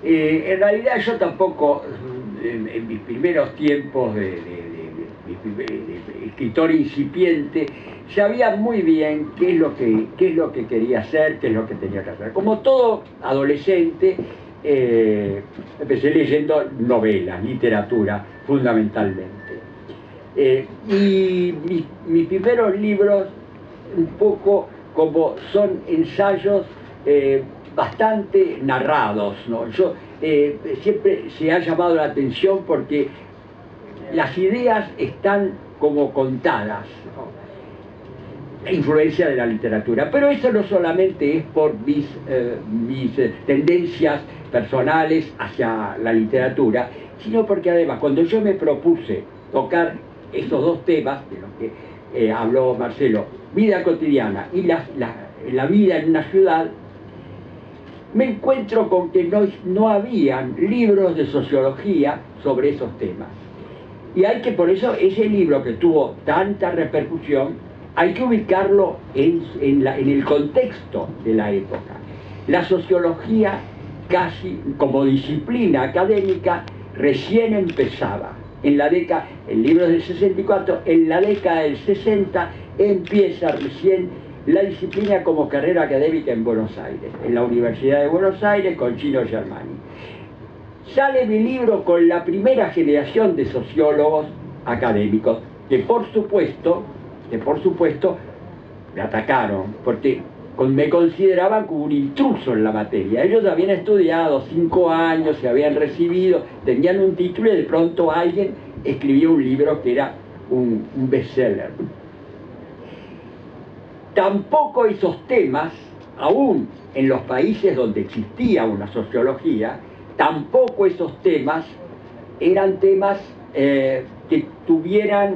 En realidad yo tampoco, en mis primeros tiempos de escritor incipiente, sabía muy bien qué es lo que quería hacer, qué es lo que tenía que hacer. Como todo adolescente, empecé leyendo novelas, literatura, fundamentalmente. Y mis primeros libros, un poco como son ensayos bastante narrados, ¿no? Yo siempre se ha llamado la atención porque las ideas están como contadas, ¿no? La influencia de la literatura, pero eso no solamente es por mis tendencias personales hacia la literatura, sino porque además cuando yo me propuse tocar esos dos temas de los que habló Marcelo, vida cotidiana y la vida en una ciudad, me encuentro con que no habían libros de sociología sobre esos temas. Y hay que, por eso, ese libro que tuvo tanta repercusión, hay que ubicarlo en el contexto de la época. La sociología, casi como disciplina académica, recién empezaba. El libro es del 64, en la década del 60 empieza recién la disciplina como carrera académica en Buenos Aires, en la Universidad de Buenos Aires con Chino Germani. Sale mi libro con la primera generación de sociólogos académicos, que por supuesto me atacaron, porque me consideraban como un intruso en la materia. Ellos habían estudiado 5 años, se habían recibido, tenían un título y de pronto alguien escribió un libro que era un bestseller. Tampoco esos temas, aún en los países donde existía una sociología, tampoco esos temas eran temas que tuvieran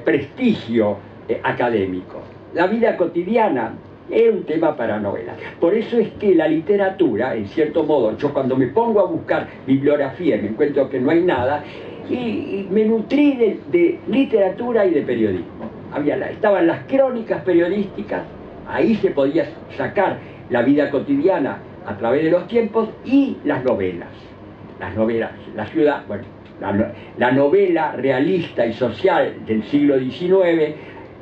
prestigio académico. La vida cotidiana era un tema para novelas. Por eso es que la literatura, en cierto modo, yo cuando me pongo a buscar bibliografía me encuentro que no hay nada, y me nutrí de literatura y de periodismo. Estaban las crónicas periodísticas, ahí se podía sacar la vida cotidiana a través de los tiempos, y las novelas. La ciudad, bueno, la novela realista y social del siglo XIX,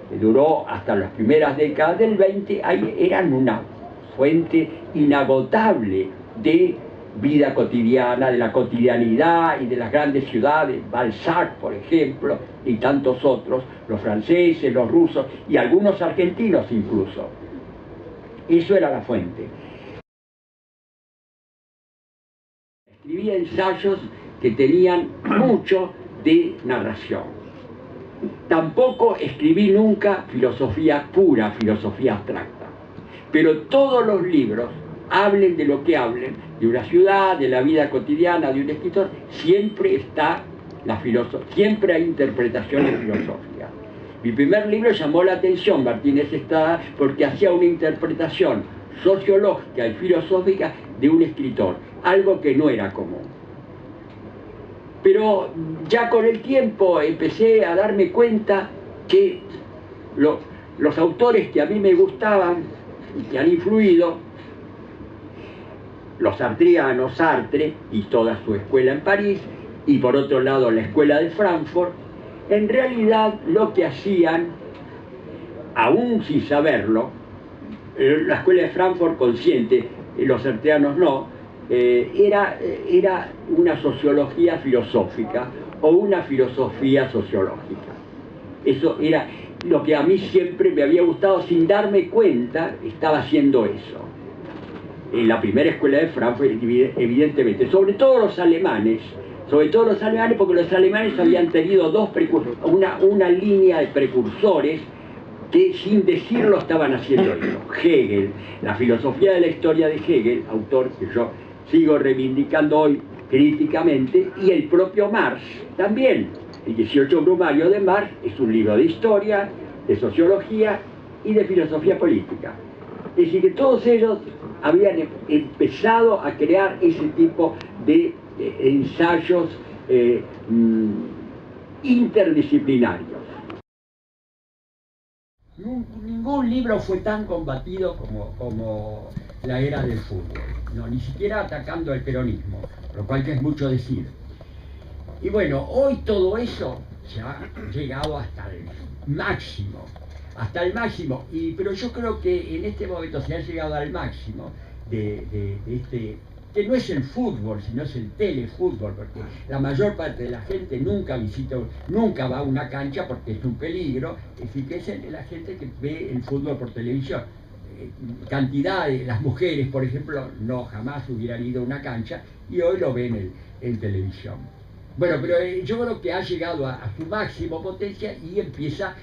que duró hasta las primeras décadas del XX, eran una fuente inagotable de vida cotidiana, de la cotidianidad y de las grandes ciudades, Balzac, por ejemplo, y tantos otros, los franceses, los rusos y algunos argentinos incluso. Eso era la fuente. Escribía ensayos que tenían mucho de narración. Tampoco escribí nunca filosofía pura, filosofía abstracta, pero todos los libros, hablen de lo que hablen, de una ciudad, de la vida cotidiana de un escritor, siempre siempre hay interpretaciones filosóficas. Mi primer libro llamó la atención, Martínez Estrada, porque hacía una interpretación sociológica y filosófica de un escritor, algo que no era común. Pero ya con el tiempo empecé a darme cuenta que los autores que a mí me gustaban y que han influido, los sartreanos, Sartre y toda su escuela en París, y por otro lado la escuela de Frankfurt, en realidad lo que hacían, aún sin saberlo, la escuela de Frankfurt consciente, los sartreanos no, era una sociología filosófica o una filosofía sociológica. Eso era lo que a mí siempre me había gustado, sin darme cuenta, estaba haciendo eso. En la primera escuela de Frankfurt, evidentemente, sobre todo los alemanes, porque los alemanes habían tenido una línea de precursores que sin decirlo estaban haciendo eso. Hegel, la filosofía de la historia de Hegel, autor que yo sigo reivindicando hoy críticamente, y el propio Marx también. El 18 Brumario de Marx es un libro de historia, de sociología y de filosofía política. Es decir, que todos ellos habían empezado a crear ese tipo de ensayos interdisciplinarios. Ningún libro fue tan combatido como La Era del Fútbol. no, ni siquiera atacando al peronismo, lo cual que es mucho decir. Y bueno, hoy todo eso se ha llegado hasta el máximo, pero yo creo que en este momento se ha llegado al máximo de este, que no es el fútbol, sino es el telefútbol, porque la mayor parte de la gente nunca va a una cancha porque es un peligro, es decir, que es la gente que ve el fútbol por televisión. Cantidad de las mujeres, por ejemplo, no jamás hubieran ido a una cancha y hoy lo ven en televisión. Bueno, pero yo creo que ha llegado a su máximo potencia y empieza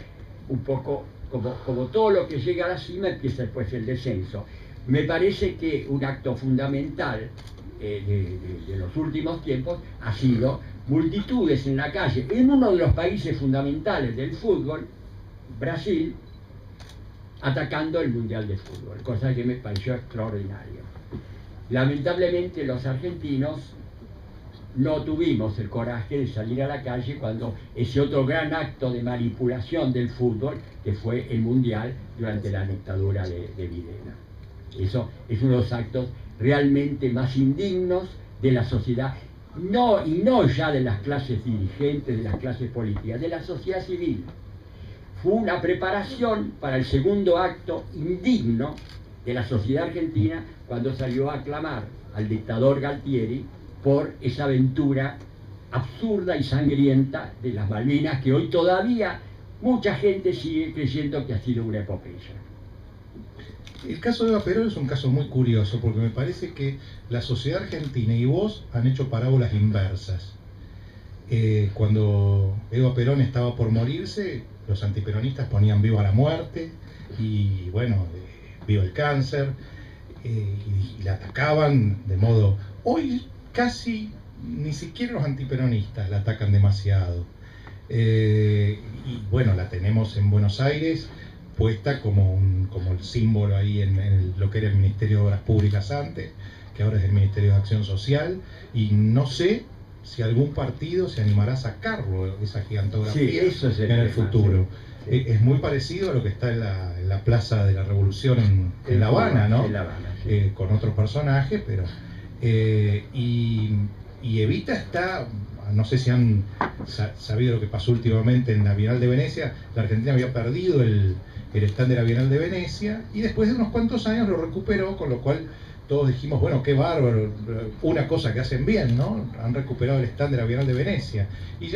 un poco, como todo lo que llega a la cima, empieza después el descenso. Me parece que un acto fundamental de los últimos tiempos ha sido multitudes en la calle, en uno de los países fundamentales del fútbol, Brasil, atacando el Mundial de Fútbol, cosa que me pareció extraordinario. Lamentablemente los argentinos no tuvimos el coraje de salir a la calle cuando ese otro gran acto de manipulación del fútbol, que fue el Mundial durante la dictadura de Videla. Eso es uno de los actos realmente más indignos de la sociedad, y no ya de las clases dirigentes, de las clases políticas, de la sociedad civil. Fue una preparación para el segundo acto indigno de la sociedad argentina cuando salió a aclamar al dictador Galtieri por esa aventura absurda y sangrienta de las Malvinas, que hoy todavía mucha gente sigue creyendo que ha sido una epopeya. El caso de Eva Perón es un caso muy curioso, porque me parece que la sociedad argentina y vos han hecho parábolas inversas. Cuando Eva Perón estaba por morirse, los antiperonistas ponían viva la muerte y bueno, viva el cáncer, y la atacaban de modo... Hoy casi ni siquiera los antiperonistas la atacan demasiado. Y bueno, la tenemos en Buenos Aires puesta como el símbolo ahí en lo que era el Ministerio de Obras Públicas antes, que ahora es el Ministerio de Acción Social, y no sé si algún partido se animará a sacarlo, esa gigantografía, en el futuro. Sí. Es muy parecido a lo que está en la Plaza de la Revolución en La Habana, ¿no? La Habana, sí. Con otros personajes, pero... y Evita está... No sé si han sabido lo que pasó últimamente en la Bienal de Venecia. La Argentina había perdido el stand de la Bienal de Venecia y después de unos cuantos años lo recuperó, con lo cual todos dijimos, bueno, qué bárbaro, una cosa que hacen bien, ¿no? Han recuperado el stand de la Bienal de Venecia. Y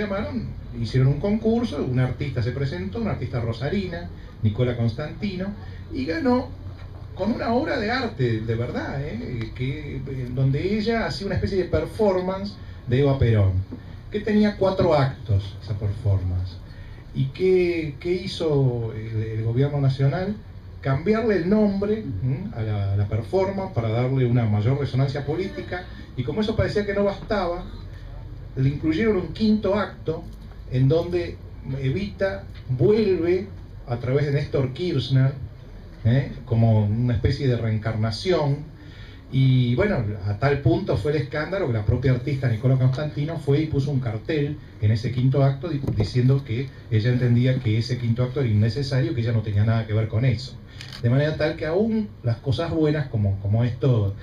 hicieron un concurso, un artista se presentó, una artista rosarina, Nicola Constantino, y ganó con una obra de arte, de verdad, donde ella hacía una especie de performance de Eva Perón, que tenía 4 actos esa performance. ¿Y qué hizo el gobierno nacional? Cambiarle el nombre a la performance para darle una mayor resonancia política, y como eso parecía que no bastaba, le incluyeron un 5.º acto en donde Evita vuelve a través de Néstor Kirchner, como una especie de reencarnación. Y bueno, a tal punto fue el escándalo que la propia artista Nicola Constantino fue y puso un cartel en ese 5.º acto diciendo que ella entendía que ese 5.º acto era innecesario, que ella no tenía nada que ver con eso. De manera tal que aún las cosas buenas como esto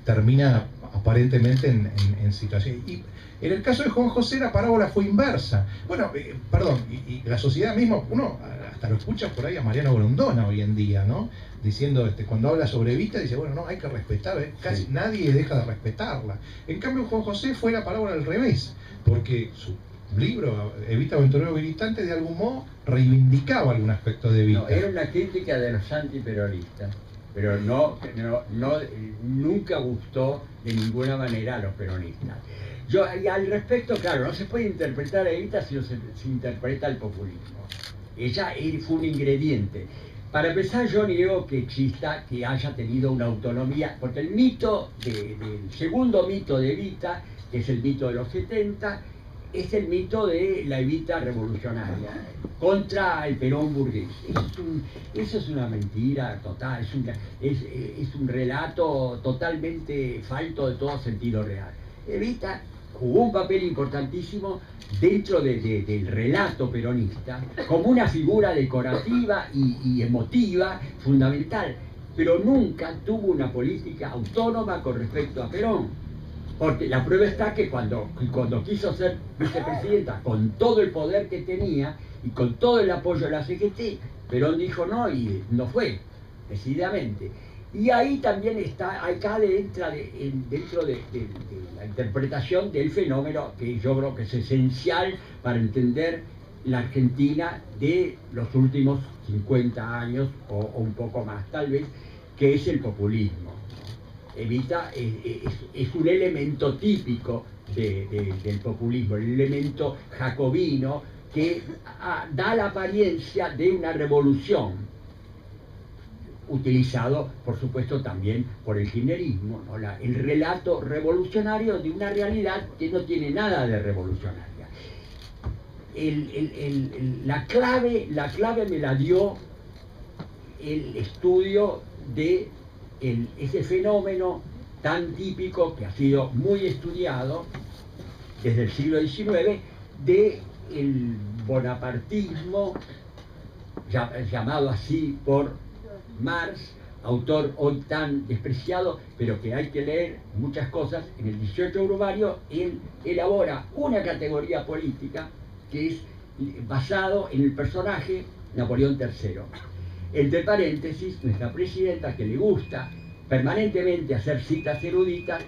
termina aparentemente en situaciones. Y en el caso de Juan José la parábola fue inversa. Bueno, y la sociedad misma, uno hasta lo escucha por ahí a Mariano Grondona hoy en día, ¿no? Diciendo, cuando habla sobre Evita, dice, bueno, no, hay que respetar, casi nadie deja de respetarla. En cambio, Juan José fue la parábola al revés, porque su libro, Evita Aventurero Militante, de algún modo reivindicaba algún aspecto de Evita. No, era una crítica de los antiperonistas, pero nunca gustó de ninguna manera a los peronistas. Y al respecto, claro, no se puede interpretar a Evita si no se interpreta el populismo. Ella fue un ingrediente. Para empezar, yo niego que haya tenido una autonomía, porque el segundo mito de Evita, que es el mito de los 70, es el mito de la Evita revolucionaria contra el Perón burgués. Eso es una mentira total, es un relato totalmente falto de todo sentido real. Evita jugó un papel importantísimo dentro del relato peronista como una figura decorativa y emotiva fundamental, pero nunca tuvo una política autónoma con respecto a Perón. Porque la prueba está que cuando quiso ser vicepresidenta, con todo el poder que tenía y con todo el apoyo de la CGT, Perón dijo no y no fue, decididamente. Y ahí también está, acá dentro de la interpretación del fenómeno que yo creo que es esencial para entender la Argentina de los últimos 50 años o un poco más tal vez, que es el populismo. Es un elemento típico del populismo, el elemento jacobino que da la apariencia de una revolución, utilizado por supuesto también por el kirchnerismo, ¿no? El relato revolucionario de una realidad que no tiene nada de revolucionaria. La clave me la dio el estudio de ese fenómeno tan típico que ha sido muy estudiado desde el siglo XIX del bonapartismo, llamado así por Marx, autor hoy tan despreciado, pero que hay que leer muchas cosas. En el 18 Brumario él elabora una categoría política que es basado en el personaje Napoleón III. Entre paréntesis, nuestra presidenta, que le gusta permanentemente hacer citas eruditas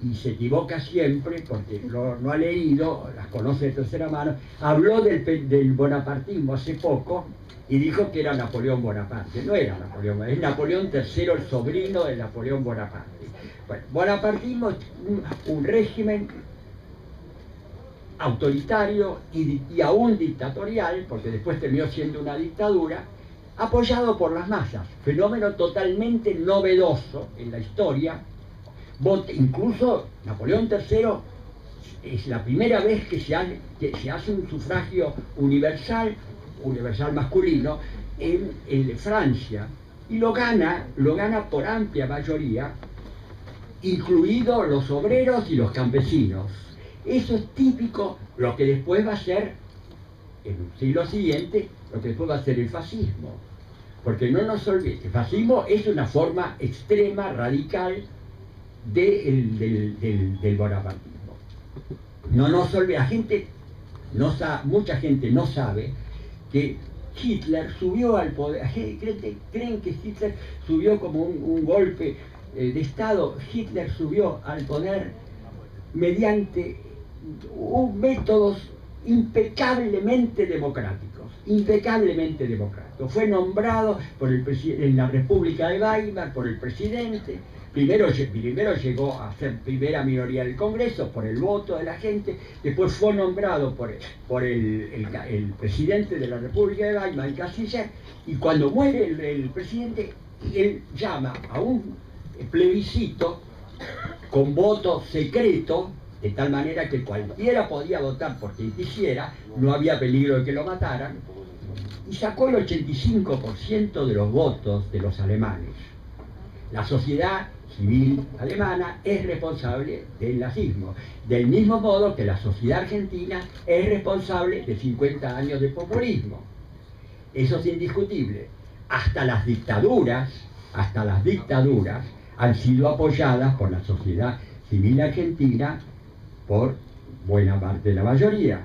y se equivoca siempre porque no ha leído, las conoce de tercera mano, habló del bonapartismo hace poco y dijo que era Napoleón Bonaparte. No era Napoleón, es Napoleón III, el sobrino de Napoleón Bonaparte. Bueno, bonapartismo es un régimen autoritario y aún dictatorial, porque después terminó siendo una dictadura, apoyado por las masas, fenómeno totalmente novedoso en la historia. Incluso Napoleón III es la primera vez que se hace un sufragio universal masculino en Francia, y lo gana por amplia mayoría, incluidos los obreros y los campesinos. Eso es típico lo que después va a ser, en un siglo siguiente, lo que después va a ser el fascismo. Porque no nos olvidemos, el fascismo es una forma extrema, radical del bonapartismo. No nos olvidemos, mucha gente no sabe que Hitler subió al poder. ¿Creen que Hitler subió como un golpe de Estado? Hitler subió al poder mediante métodos impecablemente democráticos. Fue nombrado en la República de Weimar por el presidente. Primero llegó a ser primera minoría del Congreso por el voto de la gente, después fue nombrado por el presidente de la República de Weimar, el canciller, y cuando muere el presidente, él llama a un plebiscito con voto secreto, de tal manera que cualquiera podía votar por quien quisiera, no había peligro de que lo mataran, y sacó el 85% de los votos de los alemanes. La sociedad civil alemana es responsable del nazismo, del mismo modo que la sociedad argentina es responsable de 50 años de populismo. Eso es indiscutible. Hasta las dictaduras han sido apoyadas por la sociedad civil argentina por buena parte de la mayoría.